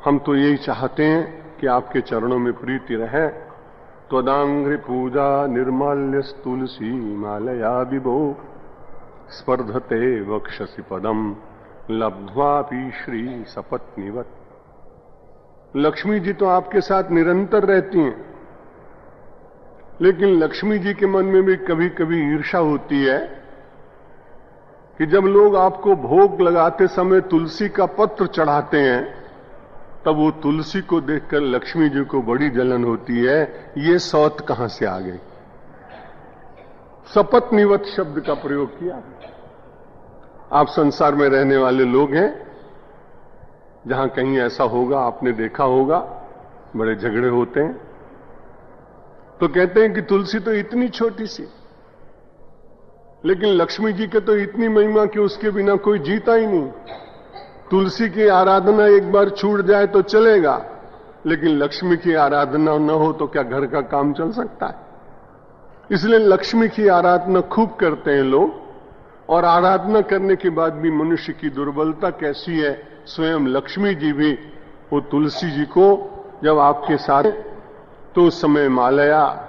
हम तो यही चाहते हैं कि आपके चरणों में प्रीति रहे। त्वदांघ्रि पूजा निर्माल्य तुलसी मालया विभो स्पर्धते वक्षसि पदम लब्ध्वापि श्री सपत्नीवत। लक्ष्मी जी तो आपके साथ निरंतर रहती हैं, लेकिन लक्ष्मी जी के मन में भी कभी कभी ईर्ष्या होती है कि जब लोग आपको भोग लगाते समय तुलसी का पत्र चढ़ाते हैं, तब वो तुलसी को देखकर लक्ष्मी जी को बड़ी जलन होती है। ये सौत कहां से आ गई? सपत्नीवत शब्द का प्रयोग किया। आप संसार में रहने वाले लोग हैं, जहां कहीं ऐसा होगा, आपने देखा होगा, बड़े झगड़े होते हैं तो कहते हैं कि तुलसी तो इतनी छोटी सी, लेकिन लक्ष्मी जी के तो इतनी महिमा कि उसके बिना कोई जीता ही नहीं। तुलसी की आराधना एक बार छूट जाए तो चलेगा, लेकिन लक्ष्मी की आराधना न हो तो क्या घर का काम चल सकता है? इसलिए लक्ष्मी की आराधना खूब करते हैं लोग, और आराधना करने के बाद भी मनुष्य की दुर्बलता कैसी है, स्वयं लक्ष्मी जी भी वो तुलसी जी को जब आपके साथ, तो उस समय मालया,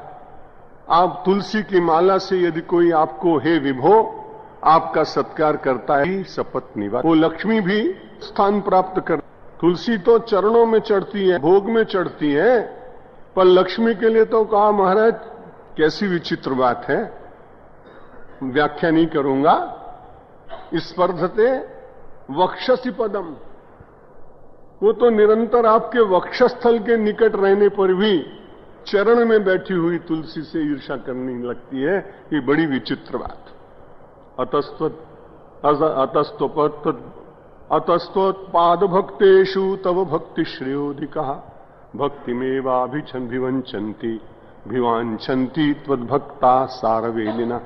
आप तुलसी की माला से यदि कोई आपको हे विभो आपका सत्कार करता है, सपत्नीवत, वो लक्ष्मी भी स्थान प्राप्त कर। तुलसी तो चरणों में चढ़ती है, भोग में चढ़ती है, पर लक्ष्मी के लिए तो कहा महाराज कैसी विचित्र बात है, व्याख्या नहीं करूंगा। स्पर्धते वक्षसि पदम, वो तो निरंतर आपके वक्षस्थल के निकट रहने पर भी चरण में बैठी हुई तुलसी से ईर्ष्या करने लगती है। ये बड़ी विचित्र बात। अतस्तोत्पाद भक्तेषु तव भक्ति श्रेयोधिका भक्तिमेवाभिवंचन्ति भिवांछन्ति त्वद्भक्ता सारवेलिना।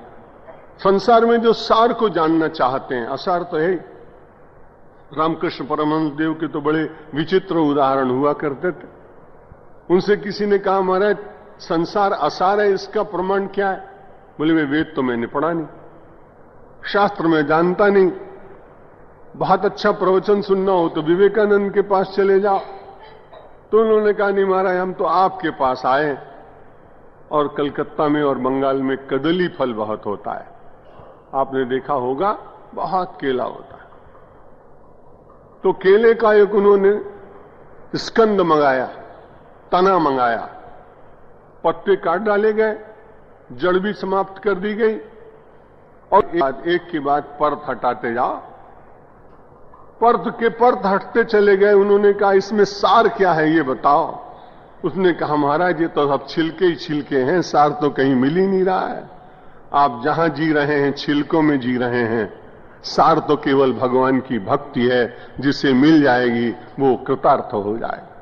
संसार में जो सार को जानना चाहते हैं, असार तो है। रामकृष्ण परमहंस देव के तो बड़े विचित्र उदाहरण हुआ करते थे। उनसे किसी ने कहा महाराज संसार असार है, इसका प्रमाण क्या है? बोले वे वेद तो मैंने पढ़ा नहीं, शास्त्र में जानता नहीं, बहुत अच्छा प्रवचन सुनना हो तो विवेकानंद के पास चले जाओ। तो उन्होंने कहा नहीं महाराज हम तो आपके पास आए, और कलकत्ता में और बंगाल में कदली फल बहुत होता है, आपने देखा होगा, बहुत केला होता है। तो केले का एक उन्होंने स्कंद मंगाया, तना मंगाया, पत्ते काट डाले गए, जड़ भी समाप्त कर दी गई, और एक के बाद परत हटाते जाओ, परत के परत हटते चले गए। उन्होंने कहा इसमें सार क्या है ये बताओ। उसने कहा महाराज ये तो सब छिलके ही छिलके हैं, सार तो कहीं मिल ही नहीं रहा है। आप जहां जी रहे हैं छिलकों में जी रहे हैं, सार तो केवल भगवान की भक्ति है, जिसे मिल जाएगी वो कृतार्थ हो जाएगा।